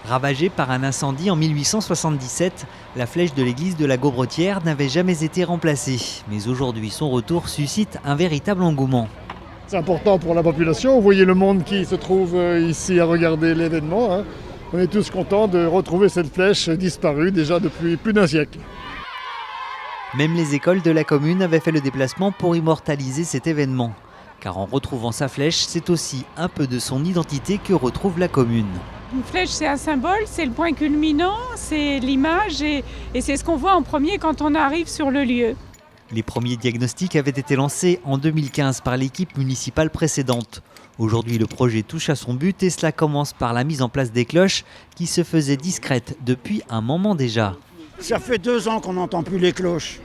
Ravagée par un incendie en 1877, la flèche de l'église de la Gaubretière n'avait jamais été remplacée. Mais aujourd'hui, son retour suscite un véritable engouement. C'est important pour la population. Vous voyez le monde qui se trouve ici à regarder l'événement. On est tous contents de retrouver cette flèche disparue déjà depuis plus d'un siècle. Même les écoles de la commune avaient fait le déplacement pour immortaliser cet événement. Car en retrouvant sa flèche, c'est aussi un peu de son identité que retrouve la commune. Une flèche, c'est un symbole, c'est le point culminant, c'est l'image et c'est ce qu'on voit en premier quand on arrive sur le lieu. Les premiers diagnostics avaient été lancés en 2015 par l'équipe municipale précédente. Aujourd'hui, le projet touche à son but et cela commence par la mise en place des cloches qui se faisaient discrètes depuis un moment déjà. Ça fait 2 ans qu'on n'entend plus les cloches.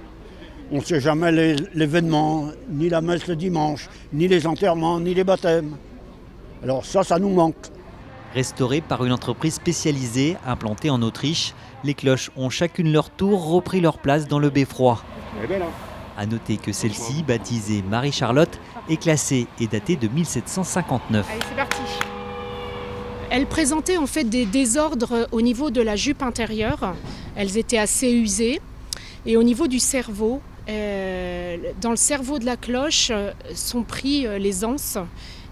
On ne sait jamais l'événement, ni la messe le dimanche, ni les enterrements, ni les baptêmes. Alors ça nous manque. Restaurées par une entreprise spécialisée implantée en Autriche, les cloches ont chacune leur tour repris leur place dans le beffroi. A noter que celle-ci, baptisée Marie-Charlotte, est classée et datée de 1759. Allez, c'est parti. Elle présentait en fait des désordres au niveau de la jupe intérieure. Elles étaient assez usées. Et au niveau du cerveau, dans le cerveau de la cloche sont pris les anses.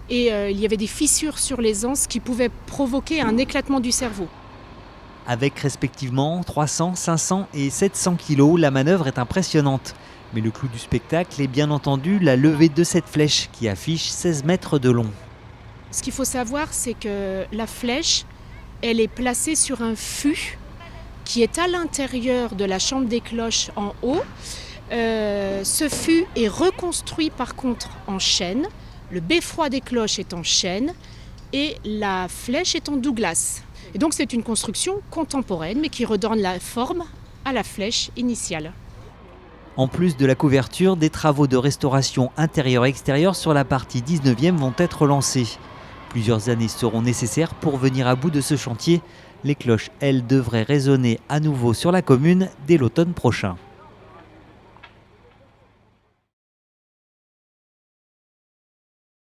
Et il y avait des fissures sur les anses qui pouvaient provoquer un éclatement du cerveau. Avec respectivement 300, 500 et 700 kilos, la manœuvre est impressionnante. Mais le clou du spectacle est bien entendu la levée de cette flèche qui affiche 16 mètres de long. Ce qu'il faut savoir, c'est que la flèche, elle est placée sur un fût qui est à l'intérieur de la chambre des cloches en haut. Ce fût est reconstruit par contre en chêne. Le beffroi des cloches est en chêne et la flèche est en Douglas. Et donc c'est une construction contemporaine mais qui redonne la forme à la flèche initiale. En plus de la couverture, des travaux de restauration intérieure-extérieure sur la partie 19e vont être lancés. Plusieurs années seront nécessaires pour venir à bout de ce chantier. Les cloches, elles, devraient résonner à nouveau sur la commune dès l'automne prochain.